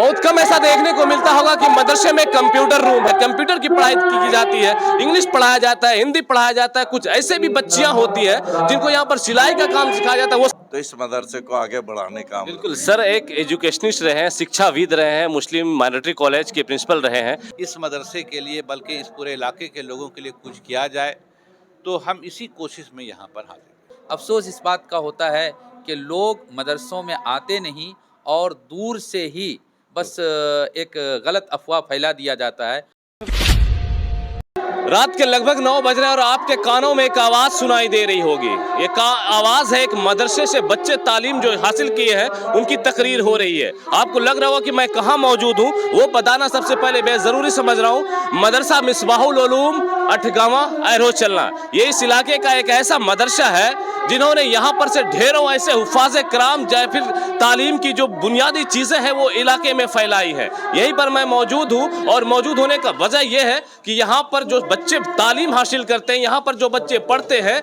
बहुत कम ऐसा देखने को मिलता होगा कि मदरसे में कंप्यूटर रूम है, कंप्यूटर की पढ़ाई की जाती है, इंग्लिश पढ़ाया जाता है, हिंदी पढ़ाया जाता है, कुछ ऐसे भी बच्चियां होती है जिनको यहाँ पर सिलाई का काम सिखाया जाता है। वो तो इस मदरसे को आगे बढ़ाने का बिल्कुल सर, एक एजुकेशनिस्ट रहे हैं, शिक्षाविद रहे हैं, मुस्लिम माइनॉरिटी कॉलेज के प्रिंसिपल रहे हैं। इस मदरसे के लिए बल्कि इस पूरे इलाके के लोगों के लिए कुछ किया जाए, तो हम इसी कोशिश में यहाँ पर हाजिर हैं। अफसोस इस बात का होता है कि लोग मदरसों में आते नहीं और दूर से ही बस एक गलत अफवाह फैला दिया जाता है। रात के लगभग 9 बज रहे हैं और आपके कानों में एक आवाज़ सुनाई दे रही होगी। ये आवाज़ है एक मदरसे से बच्चे तालीम जो हासिल किए हैं उनकी तकरीर हो रही है। आपको लग रहा होगा कि मैं कहाँ मौजूद हूँ, वो बताना सबसे पहले मैं ज़रूरी समझ रहा हूँ। मदरसा मिसबाहुल उलूम अठगामा एरो चलना, ये इस इलाके का एक ऐसा मदरसा है जिन्होंने यहाँ पर से ढेरों ऐसे हुफ़ाज़ कराम या फिर तालीम की जो बुनियादी चीज़ें हैं वो इलाके में फैलाई है। यहीं पर मैं मौजूद हूँ और मौजूद होने का वजह यह है कि यहाँ पर जो बच्चे तालीम हासिल करते हैं, यहाँ पर जो बच्चे पढ़ते हैं,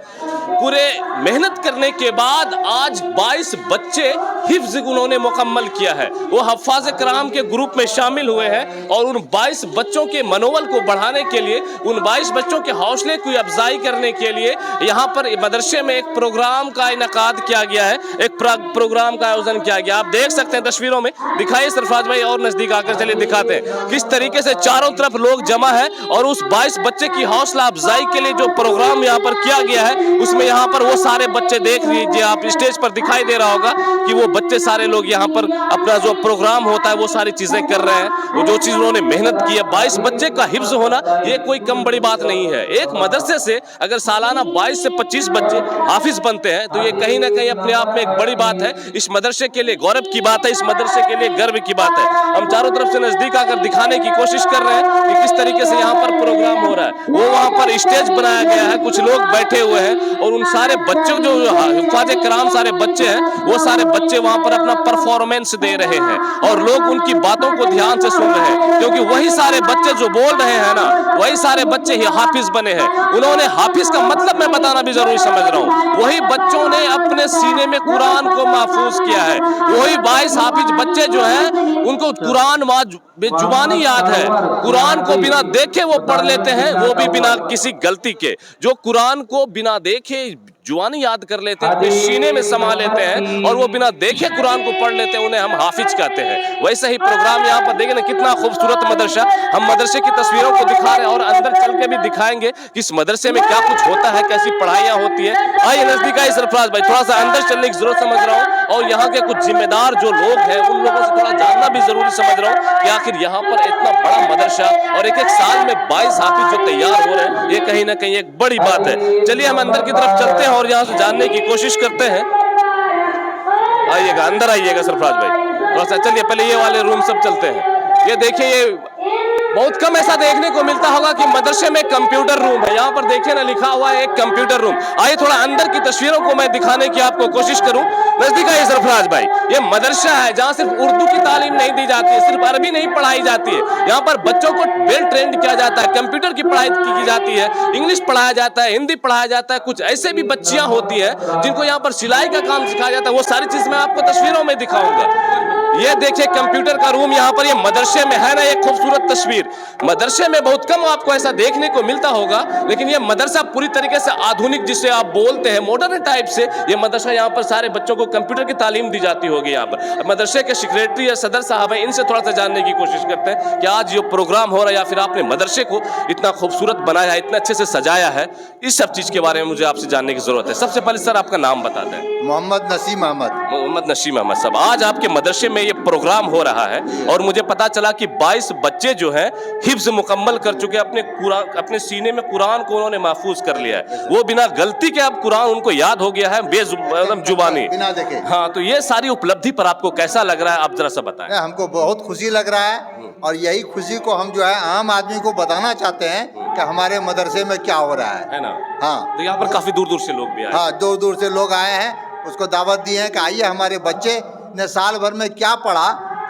पूरे मेहनत करने के बाद आज 22 बच्चे हिफ्ज़ उन्होंने मुकम्मल किया है। वो हफ़ाज़ कराम के ग्रुप में शामिल हुए हैं और उन 22 बच्चों के मनोबल को बढ़ाने के लिए, उन 22 बच्चों के हौसले की अफजाई करने के लिए यहाँ पर मदरसे में एक प्रोग्राम का इनकाद किया गया है, एक प्रोग्राम का आयोजन किया गया। आप देख सकते हैं तस्वीरों में, दिखाइए सरफराज भाई और नज़दीक आकर चलिए दिखाते हैं किस तरीके से चारों तरफ लोग जमा है और उस 22 बच्चे की हौसला अफजाई के लिए जो प्रोग्राम यहाँ पर किया गया है उसमें यहाँ पर वो सारे बच्चे देख लीजिए, आप स्टेज पर दिखाई दे रहा होगा कि वो बच्चे सारे लोग यहाँ पर अपना जो प्रोग्राम होता है वो सारी चीज़ें कर रहे हैं। वो जो चीज़ उन्होंने मेहनत की है, 22 बच्चे का हिफ्ज़ होना ये कोई कम बड़ी बात नहीं है। एक मदरसे से अगर सालाना 22 से 25 बच्चे हाफिज बनते हैं तो ये कहीं ना कहीं अपने आप में एक बड़ी बात है। इस मदरसे के लिए गौरव की बात है, इस मदरसे के लिए गर्व की बात है। हम चारों तरफ से नज़दीक आकर दिखाने की कोशिश कर रहे हैं कि किस तरीके से यहाँ पर प्रोग्राम हो रहा है। वो वहाँ पर स्टेज बनाया गया है, कुछ लोग बैठे हुए हैं और उन सारे बच्चों जो हिफ़ाज़ कराम सारे बच्चे हैं वो सारे बच्चे वहाँ पर अपना परफॉर्मेंस दे रहे हैं और लोग उनकी बातों को ध्यान से सुन रहे हैं, क्योंकि वही सारे बच्चे जो बोल रहे हैं ना, वही सारे बच्चे ही हाफिज बने हैं। उन्होंने हाफिज का मतलब मैं बताना भी जरूरी समझ रहा हूँ। वही बच्चों ने अपने सीने में कुरान को महफूज किया है। वही 22 हाफिज बच्चे जो हैं उनको कुरान जुबानी याद है, कुरान को बिना देखे वो पढ़ लेते हैं, वो भी बिना किसी गलती के। जो कुरान को बिना देखे जुबानी याद कर लेते हैं, अपने सीने में समा लेते हैं और वो बिना देखे कुरान को पढ़ लेते हैं, उन्हें हम हाफिज कहते हैं। वैसे ही प्रोग्राम यहाँ पर देखें ना, कितना खूबसूरत मदरसा। हम मदरसे की तस्वीरों को दिखा रहे हैं और अंदर चल के भी दिखाएंगे कि इस मदरसे में क्या कुछ होता है, कैसी पढ़ाइयाँ होती है। आइए नजदीक आइए सरफराज भाई, थोड़ा सा अंदर चलने की जरूरत समझ रहा हूँ और यहाँ के कुछ जिम्मेदार जो लोग हैं उन लोगों से थोड़ा जानना भी जरूरी समझ रहा हूँ कि आखिर यहाँ पर इतना बड़ा मदरसा और एक साल में 22 हाफिज जो तैयार हो रहे हैं, ये कहीं ना कहीं एक बड़ी बात है। चलिए हम अंदर की तरफ चलते हैं और यहाँ से जानने की कोशिश करते हैं। आइएगा, अंदर आइएगा सरफराज भाई थोड़ा सा, चलिए पहले ये वाले रूम सब चलते हैं। ये देखिए, ये बहुत कम ऐसा देखने को मिलता होगा कि मदरसे में कंप्यूटर रूम है। यहाँ पर देखिए ना, लिखा हुआ है एक कंप्यूटर रूम। आइए थोड़ा अंदर की तस्वीरों को मैं दिखाने की आपको कोशिश करूं। नजदीक आइए सरफराज भाई, ये मदरसा है जहाँ सिर्फ उर्दू की तालीम नहीं दी जाती है, सिर्फ अरबी नहीं पढ़ाई जाती है। यहाँ पर बच्चों को वेल ट्रेंड किया जाता है, कंप्यूटर की पढ़ाई की जाती है, इंग्लिश पढ़ाया जाता है, हिंदी पढ़ाया जाता है। कुछ ऐसे भी बच्चियां होती है जिनको यहाँ पर सिलाई का काम सिखाया जाता है। वो सारी चीज मैं आपको तस्वीरों में दिखाऊंगा। ये देखिए कंप्यूटर का रूम यहाँ पर, ये मदरसे में है ना, एक खूबसूरत तस्वीर। मदरसे में बहुत कम आपको ऐसा देखने को मिलता होगा, लेकिन ये मदरसा पूरी तरीके से आधुनिक, जिसे आप बोलते हैं मॉडर्न टाइप से, ये मदरसा यहाँ पर सारे बच्चों को कंप्यूटर की तालीम दी जाती होगी। यहाँ पर मदरसे के सेक्रेटरी या सदर साहब हैं, इनसे थोड़ा सा जानने की कोशिश करते हैं कि आज ये प्रोग्राम हो रहा है या फिर आपने मदरसे को इतना खूबसूरत बनाया है, इतने अच्छे से सजाया है, इस सब चीज़ के बारे में मुझे आपसे जानने की ज़रूरत है। सबसे पहले सर आपका नाम बता दें। मोहम्मद नसीम अहमद। मोहम्मद नसीम अहमद साहब, आज आपके मदरसे में ये प्रोग्राम हो रहा है और मुझे पता चला कि 22 बच्चे जो हैं हिफ्ज़ मुकम्मल कर चुके हैं, अपने सीने में कुरान को उन्होंने महफूज कर लिया है। वो बिना गलती के अब कुरान उनको याद हो गया है, बेजुबानी, बिना देखे। हाँ, तो ये सारी उपलब्धि पर आपको कैसा लग रहा है, आप जरा सा बताएं। हमको बहुत खुशी लग रहा है और यही खुशी को हम जो है आम आदमी को बताना चाहते हैं कि हमारे मदरसे में क्या हो रहा है ना। हाँ, तो यहाँ पर काफी दूर दूर से लोग भी आए। हाँ, दूर दूर से लोग आए हैं, उसको दावत दी है कि आइए हमारे बच्चे ने साल भर में क्या पढ़ा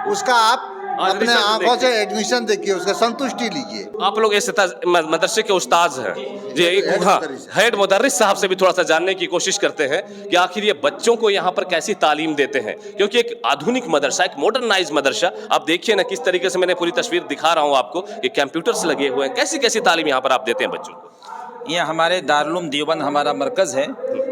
उसका आप अपने रिजल्ट आंखों देखिए। से एडमिशन देखिए, उसका संतुष्टि लीजिए। आप लोग इस मदरसे के उस्ताद हैं जी, हेड हाँ, मुदर्रिस हैं। हेड मुदर्रिस साहब से भी थोड़ा सा जानने की कोशिश करते हैं कि आखिर ये बच्चों को यहाँ पर कैसी तालीम देते हैं, क्योंकि एक आधुनिक मदरसा, एक मॉडर्नाइज मदरसा, आप देखिए ना किस तरीके से मैंने पूरी तस्वीर दिखा रहा हूँ आपको, ये कंप्यूटर्स लगे हुए हैं, कैसी कैसी तालीम यहाँ पर आप देते हैं बच्चों को। ये हमारे दारुल देवबंद हमारा मरकज़ है।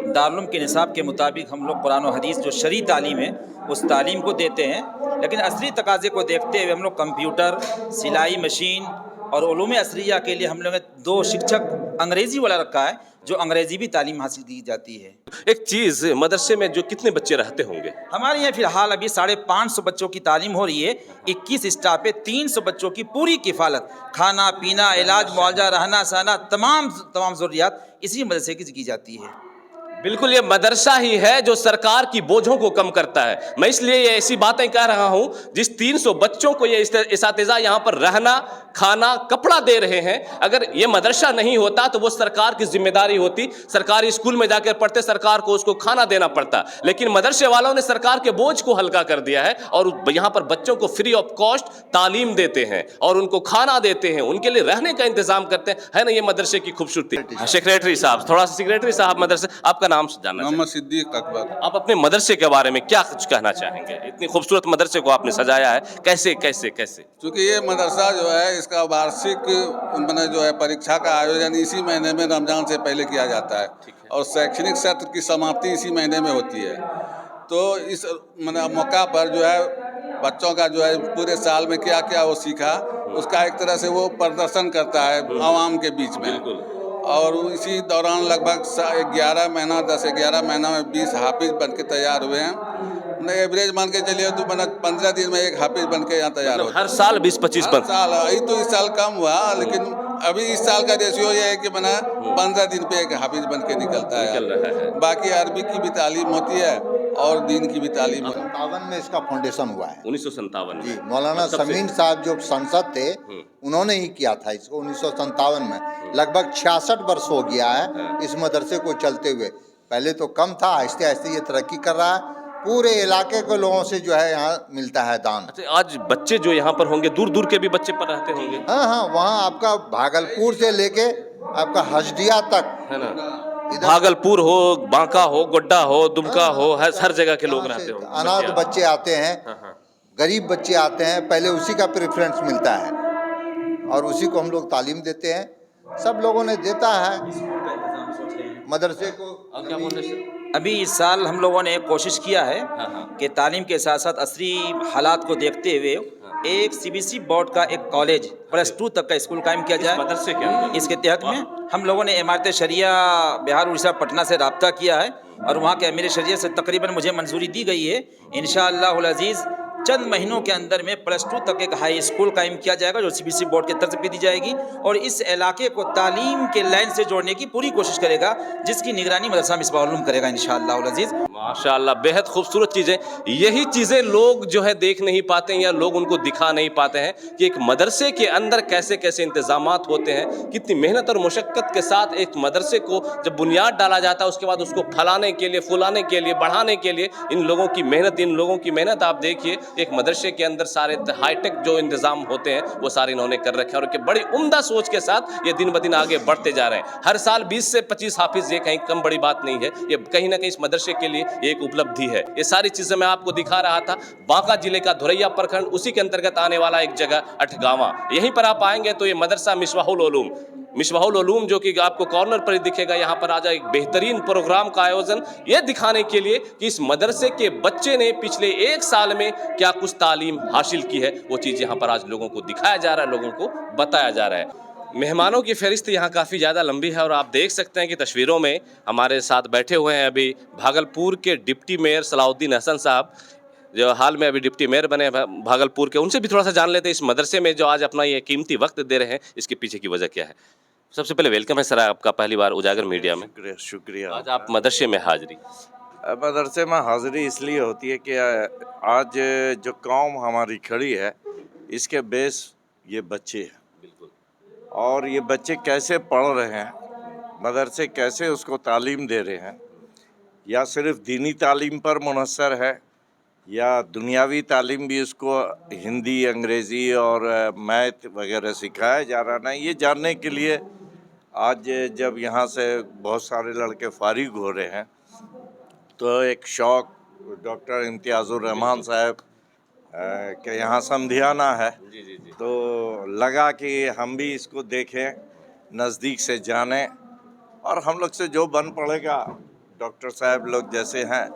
दारुल के निसाब के मुताबिक हम लोग कुरान और हदीस जो शरई तालीम है उस तालीम को देते हैं, लेकिन असली तकाज़े को देखते हुए हम लोग कंप्यूटर, सिलाई मशीन और उलूम असरिया के लिए हम लोग ने 2 शिक्षक अंग्रेज़ी वाला रखा है, जो अंग्रेज़ी भी तालीम हासिल की जाती है। एक चीज़, मदरसे में जो कितने बच्चे रहते होंगे? हमारे यहाँ फ़िलहाल अभी 550 बच्चों की तालीम हो रही है। 21 स्टाफ पे 300 बच्चों की पूरी किफ़ालत, खाना पीना, इलाज मुआवजा, रहना सहना, तमाम ज़रूरियात इसी मदरसे की जाती है। बिल्कुल, ये मदरसा ही है जो सरकार की बोझों को कम करता है। मैं इसलिए ये ऐसी बातें कह रहा हूँ, जिस 300 बच्चों को ये इसातिज़ा यहाँ पर रहना, खाना, कपड़ा दे रहे हैं, अगर ये मदरसा नहीं होता तो वो सरकार की जिम्मेदारी होती। सरकारी स्कूल में जाकर पढ़ते, सरकार को उसको खाना देना पड़ता, लेकिन मदरसे वालों ने सरकार के बोझ को हल्का कर दिया है और यहाँ पर बच्चों को फ्री ऑफ कॉस्ट तालीम देते हैं और उनको खाना देते हैं, उनके लिए रहने का इंतजाम करते हैं। है ना ये मदरसे की खूबसूरती। सेक्रेटरी साहब, थोड़ा सा सेक्रेटरी साहब मदरसे, आपका नाम जानना चाहेंगे? मोहम्मद सिद्दीक अकबर। आप अपने मदरसे के बारे में क्या कुछ कहना चाहेंगे? इतनी खूबसूरत मदरसे को आपने सजाया है, कैसे कैसे कैसे? चूँकि ये मदरसा जो है, इसका वार्षिक जो है परीक्षा का आयोजन इसी महीने में रमज़ान से पहले किया जाता है और शैक्षणिक सत्र की समाप्ति इसी महीने में होती है। तो इस मौका पर जो है बच्चों का जो है पूरे साल में क्या क्या वो सीखा, उसका एक तरह से वो प्रदर्शन करता है आवाम के बीच में। और इसी दौरान लगभग 11 महीना में 20 हाफिज बन के तैयार हुए हैं। एवरेज मान के चलिए तो 15 दिन में एक हाफिज बन के यहाँ तैयार होता है। हर साल 20-25 हर साल, यही तो इस साल कम हुआ, लेकिन अभी इस साल का रेशियो ये है कि 15 दिन पे एक हाफिज बन के निकलता है। बाकी अरबी की भी तालीम होती है और दीन की भी तालीम होती है। 57 में इसका फाउंडेशन हुआ है। 1957 जी, मौलाना समीन साहब जो सांसद थे उन्होंने ही किया था इसको 1957 में। लगभग 66 वर्ष हो गया है इस मदरसे को चलते हुए। पहले तो कम था, आहिस्ते आहिस्ते ये तरक्की कर रहा है। पूरे इलाके के लोगों से जो है यहाँ मिलता है दान। अच्छा, आज बच्चे जो यहाँ पर होंगे, दूर दूर के भी बच्चे पर रहते होंगे? हाँ, वहाँ आपका भागलपुर से लेके आपका हजडिया तक, है ना, भागलपुर हो, बांका हो, गोड्डा हो, दुमका हो, हर जगह के लोग रहते होंगे। अनाथ बच्चे आते हैं, गरीब बच्चे आते हैं, पहले उसी का प्रेफरेंस मिलता है और उसी को हम लोग तालीम देते हैं। सब लोगों ने देता है मदरसे को। अभी इस साल हम लोगों ने कोशिश किया है कि तालीम के साथ साथ असली हालात को देखते हुए एक CBC बोर्ड का एक कॉलेज +2 तक का स्कूल कायम किया जाए। मदरसे के अंदर इसके तहत में हम लोगों ने इमारत शरिया बिहार उड़ीसा पटना से रब्ता किया है और वहाँ के अमीर शरिया से तकरीबन मुझे मंजूरी दी गई है। इंशाअल्लाह अज़ीज़ चंद महीनों के अंदर में +2 तक एक हाई स्कूल कायम किया जाएगा जो CBC बोर्ड के तर्ज पे दी जाएगी और इस इलाके को तालीम के लाइन से जोड़ने की पूरी कोशिश करेगा, जिसकी निगरानी मदरसा मिसबाह उलूम करेगा इंशाअल्लाह अज़ीज़। माशाअल्लाह, बेहद खूबसूरत चीज़ें। यही चीज़ें लोग जो है देख नहीं पाते हैं या लोग उनको दिखा नहीं पाते हैं कि एक मदरसे के अंदर कैसे कैसे इंतजामात होते हैं, कितनी मेहनत और मुशक्क़त के साथ एक मदरसे को जब बुनियाद डाला जाता है, उसके बाद उसको फलाने के लिए, फुलाने के लिए, बढ़ाने के लिए इन लोगों की मेहनत आप देखिए। एक मदरसे के अंदर सारे हाईटेक जो इंतज़ाम होते हैं वो सारे इन्होंने कर रखे हैं और बड़ी उम्दा सोच के साथ ये दिन ब दिन आगे बढ़ते जा रहे हैं। हर साल 20 से 25 हाफिज, ये कहीं कम बड़ी बात नहीं है, ये कहीं ना कहीं इस मदरसे के लिए एक उपलब्धि है। ये सारी चीज़ें मैं आपको दिखा रहा था। बांका जिले का धुरैया प्रखंड, उसी के अंतर्गत आने वाला एक जगह अठगावा, यहीं पर आप आएंगे तो ये मदरसा मिसबाहुल उलूम जो कि आपको कॉर्नर पर ही दिखेगा। यहाँ पर आज एक बेहतरीन प्रोग्राम का आयोजन ये दिखाने के लिए कि इस मदरसे के बच्चे ने पिछले 1 साल में क्या कुछ तालीम हासिल की है, वो चीज़ यहाँ पर आज लोगों को दिखाया जा रहा है, लोगों को बताया जा रहा है। मेहमानों की फहरिस्त यहाँ काफ़ी ज़्यादा लंबी है और आप देख सकते हैं कि तस्वीरों में हमारे साथ बैठे हुए हैं अभी भागलपुर के डिप्टी मेयर सलाउद्दीन हसन साहब, जो हाल में अभी डिप्टी मेयर बने भागलपुर के। उनसे भी थोड़ा सा जान लेते हैं इस मदरसे में जो आज अपना ये कीमती वक्त दे रहे हैं, इसके पीछे की वजह क्या है। सबसे पहले वेलकम है सर आपका पहली बार उजागर मीडिया में। शुक्रिया। आज आप मदरसे में हाजिरी। मदरसे में हाजिरी इसलिए होती है कि आज जो कौम हमारी खड़ी है इसके बेस ये बच्चे हैं। बिल्कुल। और ये बच्चे कैसे पढ़ रहे हैं, मदरसे कैसे उसको तालीम दे रहे हैं, या सिर्फ दीनी तालीम पर मुनहसर है या दुनियावी तालीम भी उसको हिंदी अंग्रेज़ी और मैथ वगैरह सिखाया जा रहा ना, ये जानने के लिए आज जब यहाँ से बहुत सारे लड़के फारिग हो रहे हैं तो एक शौक डॉक्टर इम्तियाज़ुर रहमान साहब के यहाँ समधियाना है, तो लगा कि हम भी इसको देखें, नज़दीक से जानें और हम लोग से जो बन पड़ेगा, डॉक्टर साहब लोग जैसे हैं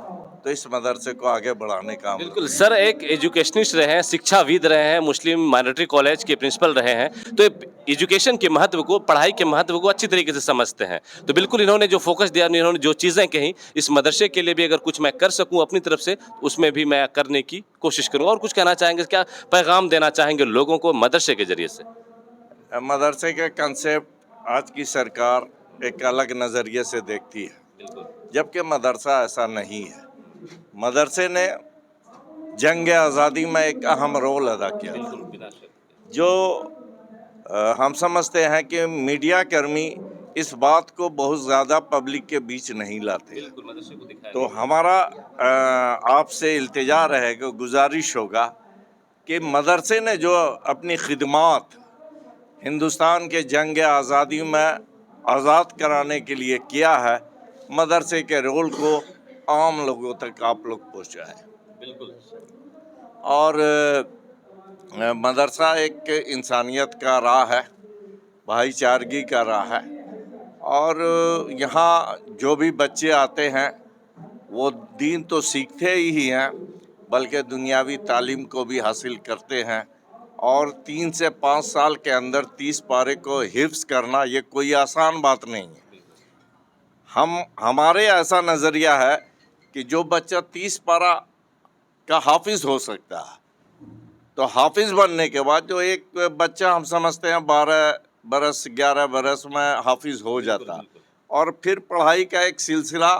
तो इस मदरसे को आगे बढ़ाने का हम बिल्कुल सर, एक एजुकेशनिस्ट रहे हैं, शिक्षाविद रहे हैं, मुस्लिम माइनॉरिटी कॉलेज के प्रिंसिपल रहे हैं, तो एजुकेशन के महत्व को, पढ़ाई के महत्व को अच्छी तरीके से समझते हैं। तो बिल्कुल इन्होंने जो फोकस दिया, इन्होंने जो चीज़ें कही, इस मदरसे के लिए भी अगर कुछ मैं कर सकूं अपनी तरफ से, उसमें भी मैं करने की कोशिश करूँगा। और कुछ कहना चाहेंगे, क्या पैगाम देना चाहेंगे लोगों को मदरसे के जरिए से? मदरसे के कंसेप्ट आज की सरकार एक अलग नज़रिए से देखती है, जबकि मदरसा ऐसा नहीं है। मदरसे ने जंग आज़ादी में एक अहम रोल अदा किया था, जो हम समझते हैं कि मीडिया कर्मी इस बात को बहुत ज़्यादा पब्लिक के बीच नहीं लाते। तो हमारा आपसे इल्तिजा रहेगा, गुजारिश होगा कि मदरसे ने जो अपनी खिदमात हिंदुस्तान के जंग आज़ादी में आज़ाद कराने के लिए किया है, मदरसे के रोल को आम लोगों तक आप लोग पहुँचाएं। बिल्कुल। और मदरसा एक इंसानियत का राह है, भाईचारगी का राह है, और यहाँ जो भी बच्चे आते हैं वो दीन तो सीखते ही हैं, बल्कि दुनियावी तालीम को भी हासिल करते हैं। और 3 से 5 साल के अंदर 30 पारे को हिफ्ज़ करना ये कोई आसान बात नहीं है। हमारे ऐसा नज़रिया है कि जो बच्चा 30 पारा का हाफिज़ हो सकता है, तो हाफिज़ बनने के बाद जो एक बच्चा हम समझते हैं 12 बरस 11 बरस में हाफिज़ हो जाता है, और फिर पढ़ाई का एक सिलसिला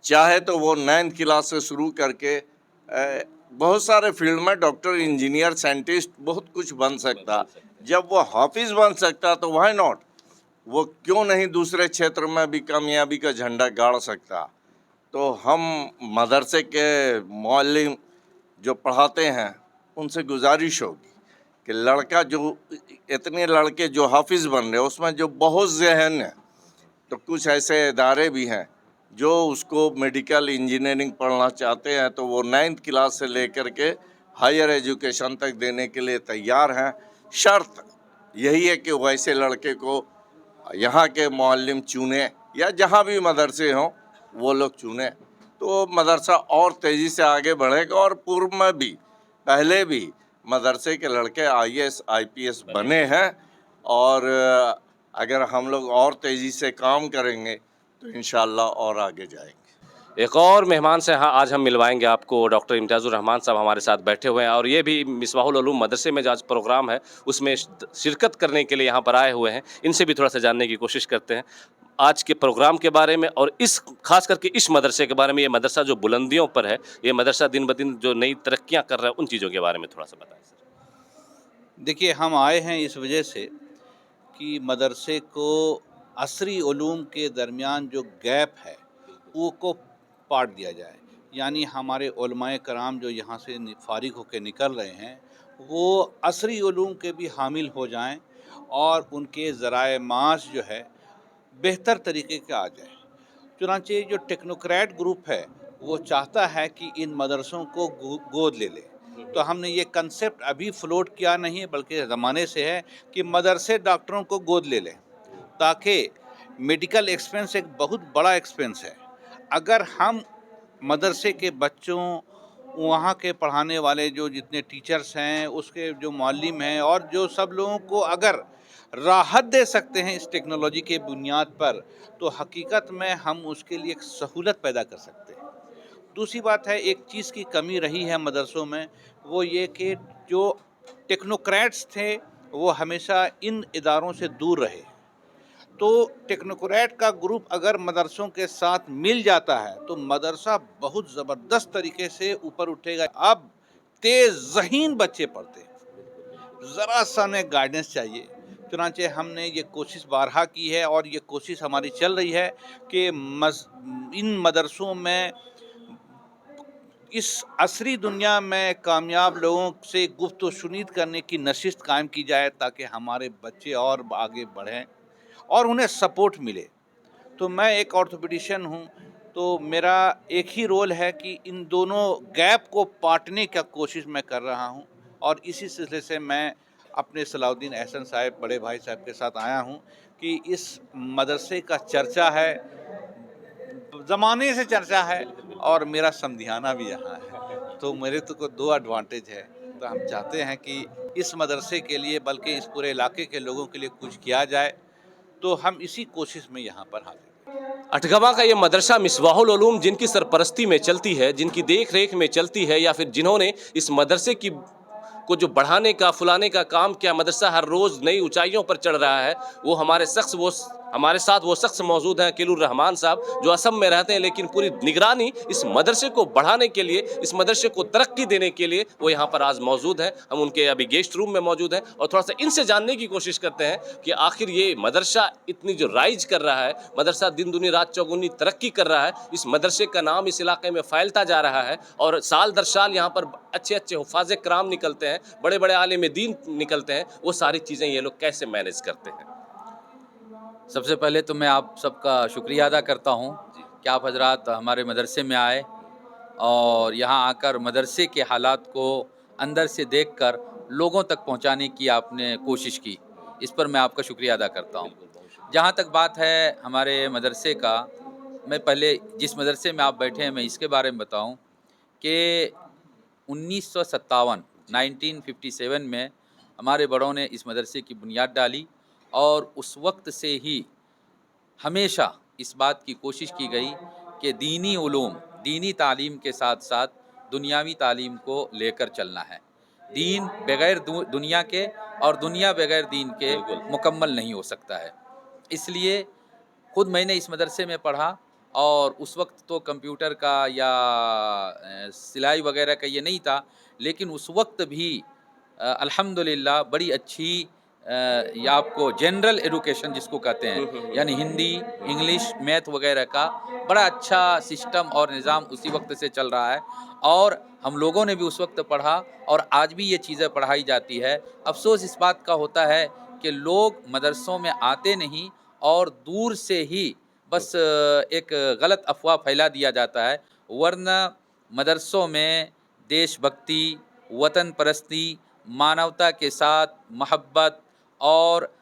चाहे तो वो 9th क्लास से शुरू करके बहुत सारे फील्ड में डॉक्टर, इंजीनियर, साइंटिस्ट बहुत कुछ बन सकता। जब वो हाफिज़ बन सकता तो व्हाई नॉट, वो क्यों नहीं दूसरे क्षेत्र में भी कामयाबी का झंडा गाड़ सकता। तो हम मदरसे के मौल्लिम जो पढ़ाते हैं उनसे गुजारिश होगी कि लड़का जो इतने लड़के जो हाफिज़ बन रहे हैं उसमें जो बहुत ज़हन है, तो कुछ ऐसे इदारे भी हैं जो उसको मेडिकल इंजीनियरिंग पढ़ना चाहते हैं, तो वो 9th क्लास से लेकर के हायर एजुकेशन तक देने के लिए तैयार हैं। शर्त यही है कि वैसे लड़के को यहाँ के मुअल्लिम चुने या जहाँ भी मदरसे हों वो लोग चुने, तो मदरसा और तेज़ी से आगे बढ़ेगा। और पूर्व में भी पहले भी मदरसे के लड़के IAS IPS बने हैं, और अगर हम लोग और तेज़ी से काम करेंगे तो इंशाअल्लाह और आगे जाएंगे। एक और मेहमान से हाँ आज हम मिलवाएंगे आपको, डॉक्टर इम्तियाज़ुर रहमान साहब हमारे साथ बैठे हुए हैं, और ये भी मिसबाहुल उलूम मदरसे में जो आज प्रोग्राम है उसमें शिरकत करने के लिए यहाँ पर आए हुए हैं। इनसे भी थोड़ा सा जानने की कोशिश करते हैं आज के प्रोग्राम के बारे में, और इस खास करके इस मदरसे के बारे में। ये मदरसा जो बुलंदियों पर है, ये मदरसा दिन ब दिन जो नई तरक्कियाँ कर रहा है, उन चीज़ों के बारे में थोड़ा सा बताएं सर। देखिए, हम आए हैं इस वजह से कि मदरसे को असरी उलूम के दरमियान जो गैप है वो को पाट दिया जाए, यानी हमारे उलमाए कराम जो यहाँ से फारिग होकर निकल रहे हैं वो असरी उलूम के भी हामिल हो जाएं, और उनके ज़राए माश जो है बेहतर तरीके के आ जाए। चुनांचे जो टेक्नोक्रेट ग्रुप है वो चाहता है कि इन मदरसों को गोद ले ले, तो हमने ये कंसेप्ट अभी फ्लोट किया नहीं है, बल्कि ज़माने से है कि मदरसे डॉक्टरों को गोद ले लें, ताकि मेडिकल एक्सपेंस एक बहुत बड़ा एक्सपेंस है। अगर हम मदरसे के बच्चों, वहाँ के पढ़ाने वाले जो जितने टीचर्स हैं, उसके जो मुअल्लिम हैं, और जो सब लोगों को अगर राहत दे सकते हैं इस टेक्नोलॉजी के बुनियाद पर, तो हकीकत में हम उसके लिए एक सहूलत पैदा कर सकते हैं। दूसरी बात है, एक चीज़ की कमी रही है मदरसों में, वो ये कि जो टेक्नोक्रेट्स थे वो हमेशा इन इदारों से दूर रहे। तो टेक्नोक्रेट का ग्रुप अगर मदरसों के साथ मिल जाता है तो मदरसा बहुत ज़बरदस्त तरीके से ऊपर उठेगा। अब तेज़ ज़हीन बच्चे पढ़ते हैं, ज़रा सा उन्हें गाइडेंस चाहिए। चुनांचे हमने ये कोशिश बारहा की है, और ये कोशिश हमारी चल रही है कि इन मदरसों में इस असरी दुनिया में कामयाब लोगों से गुफ्त व शुनीद करने की नशिस्त कायम की जाए ताकि हमारे बच्चे और आगे बढ़ें और उन्हें सपोर्ट मिले। तो मैं एक ऑर्थोपेडिशियन हूँ, तो मेरा एक ही रोल है कि इन दोनों गैप को पाटने का कोशिश मैं कर रहा हूँ, और इसी सिलसिले से मैं अपने सलाउद्दीन अहसन साहब बड़े भाई साहब के साथ आया हूँ कि इस मदरसे का चर्चा है, ज़माने से चर्चा है, और मेरा समधियाना भी यहाँ है, तो मेरे को दो एडवांटेज है। तो हम चाहते हैं कि इस मदरसे के लिए बल्कि इस पूरे इलाके के लोगों के लिए कुछ किया जाए, तो हम इसी कोशिश में यहाँ पर हाजिर हैं। अठगवा का ये मदरसा मिसबाहुल उलूम जिनकी सरपरस्ती में चलती है, जिनकी देख रेख में चलती है, या फिर जिन्होंने इस मदरसे की को जो बढ़ाने का फुलाने का काम किया, मदरसा हर रोज़ नई ऊंचाइयों पर चढ़ रहा है, वो हमारे साथ वो शख्स मौजूद हैं अकीलुर रहमान साहब, जो असम में रहते हैं, लेकिन पूरी निगरानी इस मदरसे को बढ़ाने के लिए, इस मदरसे को तरक्की देने के लिए वो यहाँ पर आज मौजूद हैं। हम उनके अभी गेस्ट रूम में मौजूद हैं और थोड़ा सा इनसे जानने की कोशिश करते हैं कि आखिर ये मदरसा इतनी जो राइज कर रहा है, मदरसा दिन दुनी रात चौगुनी तरक्की कर रहा है, इस मदरसे का नाम इस इलाके में फैलता जा रहा है और साल दर साल यहाँ पर अच्छे अच्छे हुफ़ाज़ कराम निकलते हैं, बड़े बड़े आलिम दीन निकलते हैं, वो सारी चीज़ें ये लोग कैसे मैनेज करते हैं। सबसे पहले तो मैं आप सबका शुक्रिया अदा करता हूँ कि आप हजरात हमारे मदरसे में आए और यहाँ आकर मदरसे के हालात को अंदर से देखकर लोगों तक पहुँचाने की आपने कोशिश की, इस पर मैं आपका शुक्रिया अदा करता हूँ। जहाँ तक बात है हमारे मदरसे का, मैं पहले जिस मदरसे में आप बैठे हैं मैं इसके बारे में बताऊँ कि 1957 में हमारे बड़ों ने इस मदरसे की बुनियाद डाली और उस वक्त से ही हमेशा इस बात की कोशिश की गई कि दीनी उलूम, दीनी तालीम के साथ साथ दुनियावी तालीम को लेकर चलना है। दीन बगैर दुनिया के और दुनिया बगैर दीन के मुकम्मल नहीं हो सकता है। इसलिए खुद मैंने इस मदरसे में पढ़ा और उस वक्त तो कंप्यूटर का या सिलाई वगैरह का ये नहीं था, लेकिन उस वक्त भी अल्हम्दुलिल्लाह बड़ी अच्छी या आपको जनरल एजुकेशन जिसको कहते हैं, यानी हिंदी, इंग्लिश, मैथ वगैरह का बड़ा अच्छा सिस्टम और निज़ाम उसी वक्त से चल रहा है और हम लोगों ने भी उस वक्त पढ़ा और आज भी ये चीज़ें पढ़ाई जाती है। अफसोस इस बात का होता है कि लोग मदरसों में आते नहीं और दूर से ही बस एक गलत अफवाह फैला दिया जाता है, वरना मदरसों में देशभक्ति, वतन परस्ती, मानवता के साथ मोहब्बत और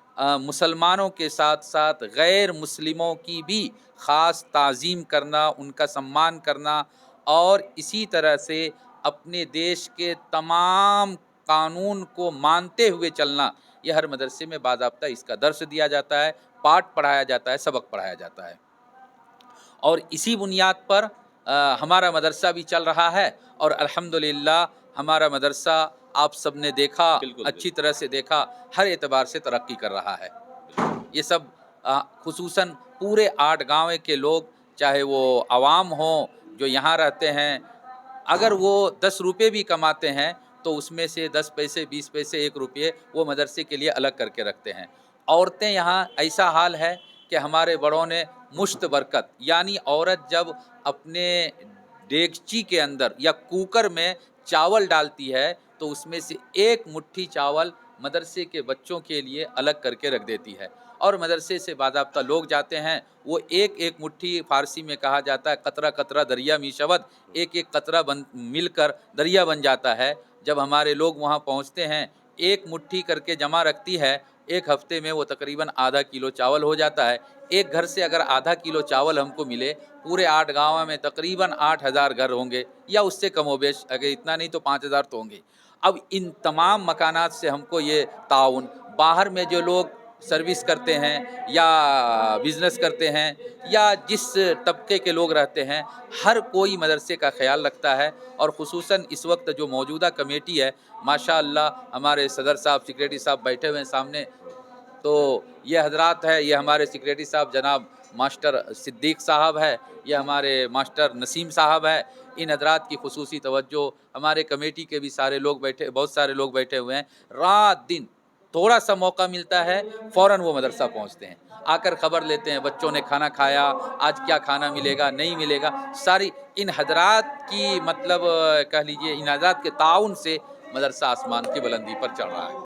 मुसलमानों के साथ साथ गैर मुस्लिमों की भी ख़ास ताज़ीम करना, उनका सम्मान करना और इसी तरह से अपने देश के तमाम कानून को मानते हुए चलना, ये हर मदरसे में बाज़ाब्ता इसका दर्स दिया जाता है, पाठ पढ़ाया जाता है, सबक पढ़ाया जाता है। और इसी बुनियाद पर हमारा मदरसा भी चल रहा है और अल्हम्दुलिल्लाह हमारा मदरसा आप सब ने देखा, अच्छी तरह से देखा, हर एतबार से तरक्की कर रहा है। ये सब खुसूसन पूरे 8 गाँव के लोग, चाहे वो आवाम हों जो यहाँ रहते हैं, अगर वो 10 रुपये भी कमाते हैं तो उसमें से 10 पैसे, 20 पैसे, 1 रुपये वो मदरसे के लिए अलग करके रखते हैं। औरतें यहाँ ऐसा हाल है कि हमारे बड़ों ने मुश्त बरकत, यानी औरत जब अपने देगची के अंदर या कुकर में चावल डालती है तो उसमें से एक मुट्ठी चावल मदरसे के बच्चों के लिए अलग करके रख देती है और मदरसे से बाज़ाब्ता लोग जाते हैं, वो एक एक मुट्ठी, फ़ारसी में कहा जाता है कतरा कतरा दरिया मीशवत, एक एक कतरा मिलकर दरिया बन जाता है। जब हमारे लोग वहाँ पहुँचते हैं, एक मुट्ठी करके जमा रखती है, एक हफ्ते में वो तकरीबन आधा किलो चावल हो जाता है। एक घर से अगर आधा किलो चावल हमको मिले, पूरे 8 गाँव में तकरीबन 8000 घर होंगे या उससे कमोबेश, अगर इतना नहीं तो 5000 तो होंगे। अब इन तमाम मकानात से हमको ये ताउन, बाहर में जो लोग सर्विस करते हैं या बिज़नेस करते हैं या जिस तबके के लोग रहते हैं, हर कोई मदरसे का ख्याल रखता है और ख़ुसूसन इस वक्त जो मौजूदा कमेटी है, माशाअल्लाह हमारे सदर साहब, सेक्रेटरी साहब बैठे हुए हैं सामने, तो ये हजरात है, ये हमारे सेक्रेटरी साहब जनाब मास्टर सिद्दीक साहब है, ये हमारे मास्टर नसीम साहब है। इन हजरात की खुसूसी तवज्जो, हमारे कमेटी के भी सारे लोग बैठे, बहुत सारे लोग बैठे हुए हैं, रात दिन थोड़ा सा मौका मिलता है फ़ौरन वो मदरसा पहुंचते हैं, आकर ख़बर लेते हैं बच्चों ने खाना खाया, आज क्या खाना मिलेगा नहीं मिलेगा। सारी इन हजरात की मतलब कह लीजिए इन हजरात के ताउन से मदरसा आसमान की बुलंदी पर चढ़ रहा है।